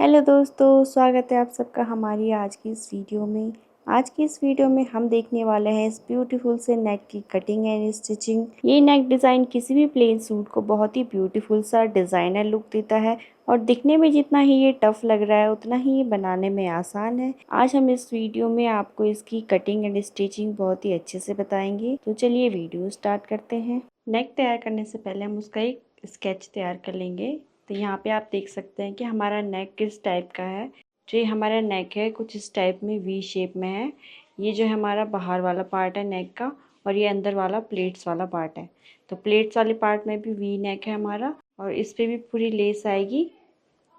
Hello दोस्तों, स्वागत है आप सबका हमारी आज की इस वीडियो में। आज की इस वीडियो में हम देखने वाले हैं इस ब्यूटीफुल से नेक की कटिंग एंड स्टिचिंग। ये नेक डिज़ाइन किसी भी प्लेन सूट को बहुत ही ब्यूटीफुल सा डिज़ाइनर लुक देता है और दिखने में जितना ही ये टफ लग रहा है उतना ही ये बनाने में आसान है। आज हम इस वीडियो में आपको इसकी कटिंग एंड स्टिचिंग बहुत ही अच्छे से बताएंगे। तो चलिए वीडियो स्टार्ट करते हैं। नेक तैयार करने से पहले हम उसका एक स्केच तैयार कर लेंगे। तो यहाँ पे आप देख सकते हैं कि हमारा नेक किस टाइप का है। जो ये हमारा नेक है कुछ इस टाइप में वी शेप में है। ये जो हमारा बाहर वाला पार्ट है नेक का और ये अंदर वाला प्लेट्स वाला पार्ट है। तो प्लेट्स वाले पार्ट में भी वी नेक है हमारा और इस पर भी पूरी लेस आएगी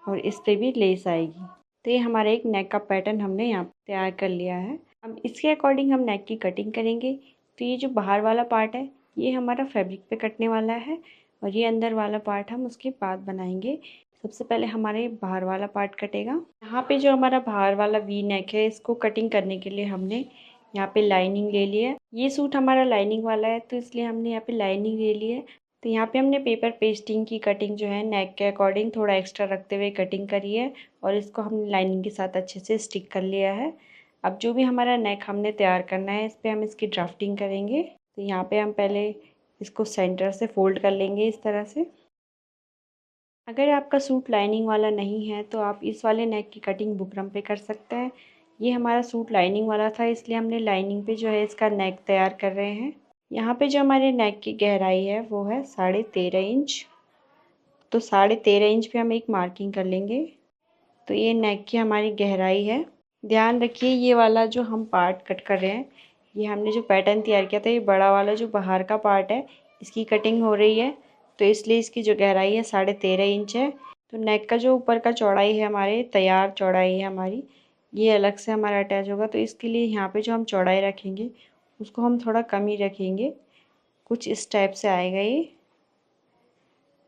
और इस पर भी लेस आएगी। तो ये हमारा एक नेक का पैटर्न हमने यहाँ तैयार कर लिया है। अब इसके अकॉर्डिंग हम नेक की कटिंग करेंगे। तो ये जो बाहर वाला पार्ट है ये हमारा फैब्रिक पे कटने वाला है और ये अंदर वाला पार्ट हम उसके बाद बनाएंगे। सबसे पहले हमारे बाहर वाला पार्ट कटेगा। यहाँ पे जो हमारा बाहर वाला वी नेक है इसको कटिंग करने के लिए हमने यहाँ पे लाइनिंग ले ली है। ये सूट हमारा लाइनिंग वाला है तो इसलिए हमने यहाँ पे लाइनिंग ले ली है। तो यहाँ पे हमने पेपर पेस्टिंग की कटिंग जो है नेक के अकॉर्डिंग थोड़ा एक्स्ट्रा रखते हुए कटिंग करी है और इसको हमने लाइनिंग के साथ अच्छे से स्टिक कर लिया है। अब जो भी हमारा नेक हमने तैयार करना है इस पर हम इसकी ड्राफ्टिंग करेंगे। तो यहाँ पे हम पहले इसको सेंटर से फोल्ड कर लेंगे इस तरह से। अगर आपका सूट लाइनिंग वाला नहीं है तो आप इस वाले नेक की कटिंग बुकरम पे कर सकते हैं। ये हमारा सूट लाइनिंग वाला था इसलिए हमने लाइनिंग पे जो है इसका नेक तैयार कर रहे हैं। यहाँ पे जो हमारे नेक की गहराई है वो है 13.5 इंच। तो 13.5 इंच पे हम एक मार्किंग कर लेंगे। तो ये नेक की हमारी गहराई है। ध्यान रखिए ये वाला जो हम पार्ट कट कर रहे हैं ये हमने जो पैटर्न तैयार किया था ये बड़ा वाला जो बाहर का पार्ट है इसकी कटिंग हो रही है। तो इसलिए इसकी जो गहराई है 13.5 इंच है। तो नेक का जो ऊपर का चौड़ाई है हमारे तैयार चौड़ाई है हमारी ये अलग से हमारा अटैच होगा। तो इसके लिए यहाँ पे जो हम चौड़ाई रखेंगे उसको हम थोड़ा कम ही रखेंगे। कुछ इस टाइप से आएगा ये।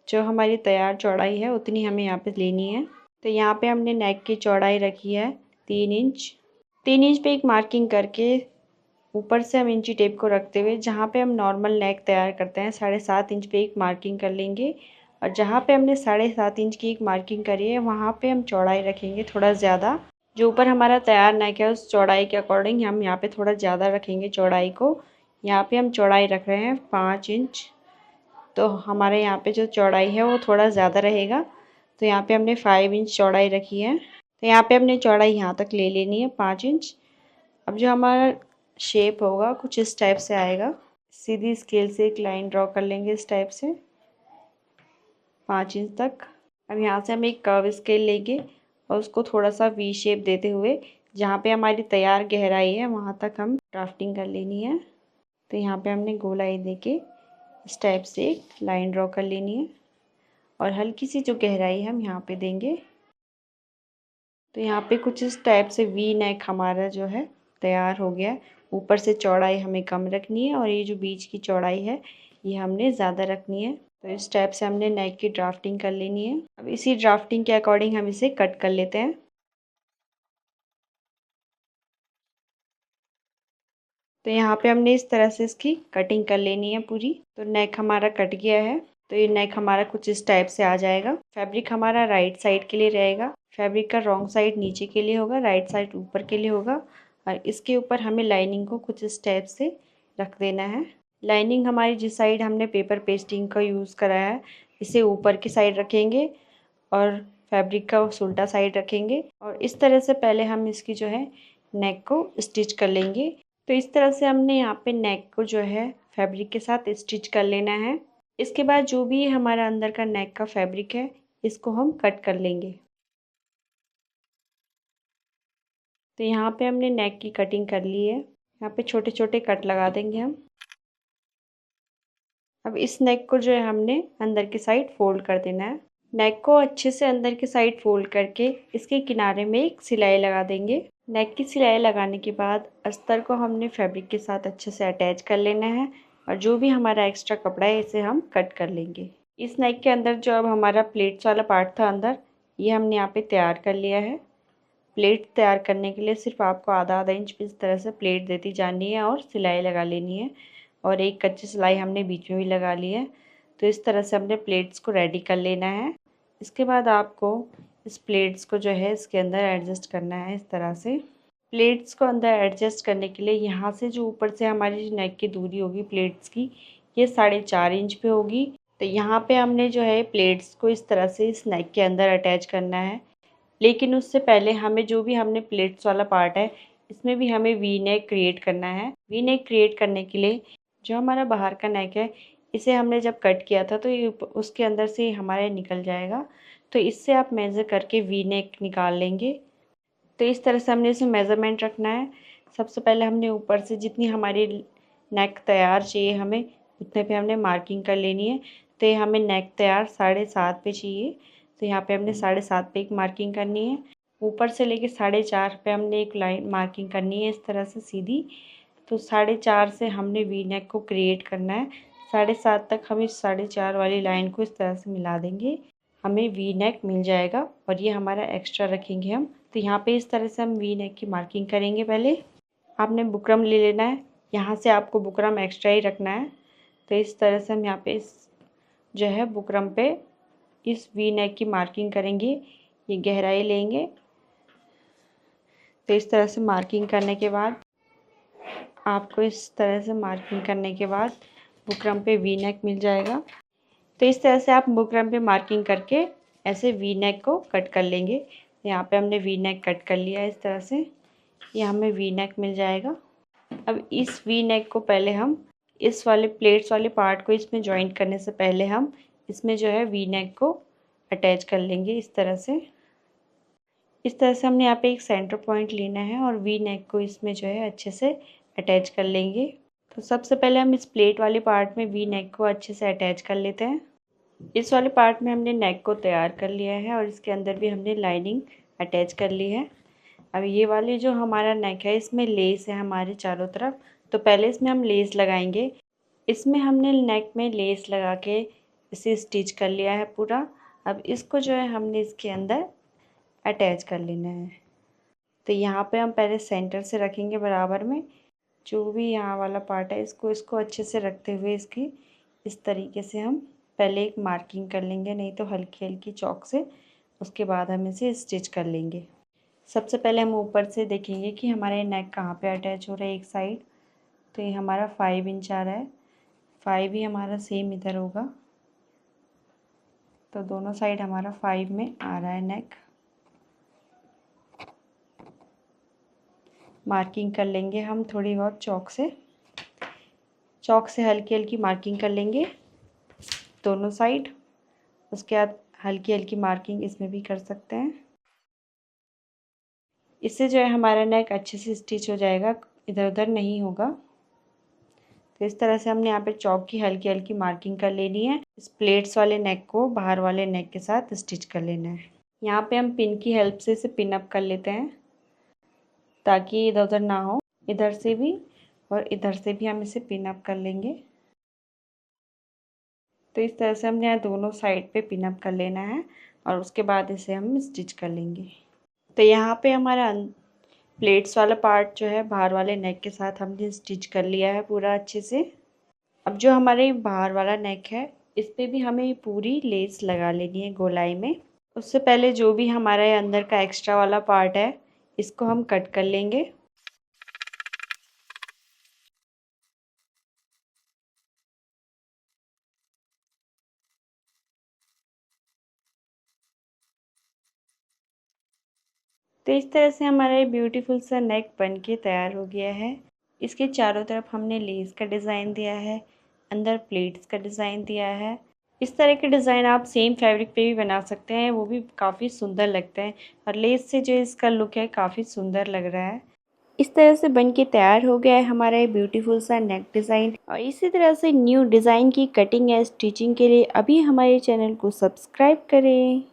जो हमारी तैयार चौड़ाई है उतनी हमें यहाँ पे लेनी है। तो यहाँ पे हमने नेक की चौड़ाई रखी है 3 इंच। 3 इंच पे एक मार्किंग करके ऊपर से हम इंची टेप को रखते हुए जहाँ पे हम नॉर्मल नेक तैयार करते हैं 7.5 इंच पे एक मार्किंग कर लेंगे और जहाँ पे हमने 7.5 इंच की एक मार्किंग करी है वहाँ पे हम चौड़ाई रखेंगे थोड़ा ज़्यादा। जो ऊपर हमारा तैयार नेक है उस चौड़ाई के अकॉर्डिंग हम यहाँ पे थोड़ा ज़्यादा रखेंगे चौड़ाई को। यहाँ पे हम चौड़ाई रख रहे हैं 5 इंच। तो हमारे यहाँ पे जो चौड़ाई है वो थोड़ा ज़्यादा रहेगा। तो यहाँ पे हमने 5 इंच चौड़ाई रखी है। तो यहाँ पे हमने चौड़ाई यहाँ तक ले लेनी है 5 इंच। अब जो हमारा शेप होगा कुछ इस टाइप से आएगा। सीधी स्केल से एक लाइन ड्रॉ कर लेंगे इस टाइप से 5 इंच तक। अब यहाँ से हम एक कर्व स्केल लेंगे और उसको थोड़ा सा वी शेप देते हुए जहाँ पे हमारी तैयार गहराई है वहाँ तक हम ड्राफ्टिंग कर लेनी है। तो यहाँ पे हमने गोलाई देके इस टाइप से एक लाइन ड्रॉ कर लेनी है और हल्की सी जो गहराई हम यहाँ पे देंगे। तो यहाँ पे कुछ इस टाइप से वी नेक हमारा जो है तैयार हो गया। ऊपर से चौड़ाई हमें कम रखनी है और ये जो बीच की चौड़ाई है ये हमने ज़्यादा रखनी है। तो इस टाइप से हमने नेक की ड्राफ्टिंग कर लेनी है। अब इसी ड्राफ्टिंग के अकॉर्डिंग हम इसे कट कर लेते हैं। तो यहाँ पे हमने इस तरह से इसकी कटिंग कर लेनी है पूरी। तो नेक हमारा कट गया है। तो ये नेक हमारा कुछ इस टाइप से आ जाएगा। फैब्रिक हमारा राइट साइड के लिए रहेगा। फैब्रिक का रॉन्ग साइड नीचे के लिए होगा, राइट साइड ऊपर के लिए होगा और इसके ऊपर हमें लाइनिंग को कुछ इस टाइप से रख देना है। लाइनिंग हमारी जिस साइड हमने पेपर पेस्टिंग का यूज़ करा है इसे ऊपर की साइड रखेंगे और फैब्रिक का उल्टा साइड रखेंगे और इस तरह से पहले हम इसकी जो है नेक को स्टिच कर लेंगे। तो इस तरह से हमने यहाँ पे नेक को जो है फैब्रिक के साथ स्टिच कर लेना है। इसके बाद जो भी हमारा अंदर का नेक का फैब्रिक है इसको हम कट कर लेंगे। तो यहाँ पे हमने नेक की कटिंग कर ली है। यहाँ पे छोटे छोटे कट लगा देंगे हम। अब इस नेक को जो है हमने अंदर की साइड फोल्ड कर देना है। नेक को अच्छे से अंदर की साइड फोल्ड करके इसके किनारे में एक सिलाई लगा देंगे। नेक की सिलाई लगाने के बाद अस्तर को हमने फैब्रिक के साथ अच्छे से अटैच कर लेना है और जो भी हमारा एक्स्ट्रा कपड़ा है इसे हम कट कर लेंगे। इस नेक के अंदर जो अब हमारा प्लेट्स वाला पार्ट था अंदर ये हमने यहाँ पे तैयार कर लिया है। प्लेट तैयार करने के लिए सिर्फ आपको आधा आधा इंच इस तरह से प्लेट देती जानी है और सिलाई लगा लेनी है और एक कच्ची सिलाई हमने बीच में भी लगा ली है। तो इस तरह से हमने प्लेट्स को रेडी कर लेना है। इसके बाद आपको इस प्लेट्स को जो है इसके अंदर एडजस्ट करना है। इस तरह से प्लेट्स को अंदर एडजस्ट करने के लिए यहाँ से जो ऊपर से हमारी नेक की दूरी होगी प्लेट्स की, ये 4.5 इंच पे होगी। तो यहाँ पे हमने जो है प्लेट्स को इस तरह से इस नेक के अंदर अटैच करना है। लेकिन उससे पहले हमें जो भी हमने प्लेट्स वाला पार्ट है इसमें भी हमें वी नेक क्रिएट करना है। वी नेक क्रिएट करने के लिए जो हमारा बाहर का नेक है इसे हमने जब कट किया था तो ये उसके अंदर से हमारे निकल जाएगा। तो इससे आप मेज़र करके वी नेक निकाल लेंगे। तो इस तरह से हमने इसमें मेज़रमेंट रखना है। सबसे पहले हमने ऊपर से जितनी हमारी नेक तैयार चाहिए हमें उतने पे हमने मार्किंग कर लेनी है। तो ये हमें नेक तैयार 7.5 पे चाहिए, तो यहाँ पे हमने 7.5 पे एक मार्किंग करनी है। ऊपर से लेके 4.5 पे हमने एक लाइन मार्किंग करनी है इस तरह से सीधी। तो 4.5 से हमने वी नेक को क्रिएट करना है। 7.5 तक हम इस 4.5 वाली लाइन को इस तरह से मिला देंगे, हमें वी नेक मिल जाएगा। और ये हमारा एक्स्ट्रा रखेंगे हम। तो यहाँ पे इस तरह से हम वी नेक की मार्किंग करेंगे। पहले आपने बुकरम ले लेना है, यहाँ से आपको बुकरम एक्स्ट्रा ही रखना है। तो इस तरह से हम यहाँ पे इस जो है बुकरम पे इस वी नेक की मार्किंग करेंगे, ये गहराई लेंगे। तो इस तरह से मार्किंग करने के बाद आपको इस तरह से मार्किंग करने के बाद बुकरम पे वी नेक मिल जाएगा। तो इस तरह से आप बुकरम पे मार्किंग करके ऐसे वी नेक को कट कर लेंगे। यहाँ पे हमने वी नेक कट कर लिया इस तरह से, ये हमें वी नेक मिल जाएगा। अब इस वी नेक को पहले हम इस वाले प्लेट्स वाले पार्ट को इसमें जॉइंट करने से पहले हम इसमें जो है वी नेक को अटैच कर लेंगे इस तरह से। इस तरह से हमने यहाँ पे एक सेंटर पॉइंट लेना है और वी नेक को इसमें जो है अच्छे से अटैच कर लेंगे। तो सबसे पहले हम इस प्लेट वाले पार्ट में वी नेक को अच्छे से अटैच कर लेते हैं। इस वाले पार्ट में हमने नेक को तैयार कर लिया है और इसके अंदर भी हमने लाइनिंग अटैच कर ली है। अब ये वाली जो हमारा नेक है इसमें लेस है हमारे चारों तरफ, तो पहले इसमें हम लेस लगाएंगे। इसमें हमने नेक में लेस लगा के इसे स्टिच कर लिया है पूरा। अब इसको जो है हमने इसके अंदर अटैच कर लेना है। तो यहाँ पे हम पहले सेंटर से रखेंगे बराबर में, जो भी यहाँ वाला पार्ट है इसको अच्छे से रखते हुए इसकी इस तरीके से हम पहले एक मार्किंग कर लेंगे, नहीं तो हल्की हल्की चॉक से। उसके बाद हम इसे स्टिच कर लेंगे। सबसे पहले हम ऊपर से देखेंगे कि हमारे नेक कहाँ पे अटैच हो रहा है एक साइड। तो ये हमारा 5 इंच आ रहा है, 5 ही हमारा सेम इधर होगा। तो दोनों साइड हमारा 5 में आ रहा है नेक। मार्किंग कर लेंगे हम थोड़ी बहुत चॉक से हल्की हल्की मार्किंग कर लेंगे दोनों साइड। उसके बाद हल्की हल्की मार्किंग इसमें भी कर सकते हैं। इससे जो है हमारा नेक अच्छे से स्टिच हो जाएगा, इधर उधर नहीं होगा। तो इस तरह से हमने यहाँ पे चॉक की हल्की हल्की मार्किंग कर लेनी है। इस प्लेट्स वाले नेक को बाहर वाले नेक के साथ स्टिच कर लेना है। यहाँ पे हम पिन की हेल्प से इसे पिन अप कर लेते हैं ताकि इधर उधर ना हो। इधर से भी और इधर से भी हम इसे पिन अप कर लेंगे। तो इस तरह से हमने यहाँ दोनों साइड पे पिन अप कर लेना है और उसके बाद इसे हम स्टिच कर लेंगे। तो यहाँ पे हमारा प्लेट्स वाला पार्ट जो है बाहर वाले नेक के साथ हमने स्टिच कर लिया है पूरा अच्छे से। अब जो हमारे बाहर वाला नेक है इस पर भी हमें पूरी लेस लगा लेनी है गोलाई में। उससे पहले जो भी हमारे अंदर का एक्स्ट्रा वाला पार्ट है इसको हम कट कर लेंगे। तो इस तरह से हमारा ये ब्यूटीफुल सा नेक बन के तैयार हो गया है। इसके चारों तरफ हमने लेस का डिज़ाइन दिया है, अंदर प्लेट्स का डिज़ाइन दिया है। इस तरह के डिज़ाइन आप सेम फैब्रिक पे भी बना सकते हैं, वो भी काफ़ी सुंदर लगते हैं। और लेस से जो इसका लुक है काफ़ी सुंदर लग रहा है। इस तरह से बन के तैयार हो गया है हमारा ये ब्यूटीफुल सा नेक डिज़ाइन। और इसी तरह से न्यू डिज़ाइन की कटिंग या स्टिचिंग के लिए अभी हमारे चैनल को सब्सक्राइब करें।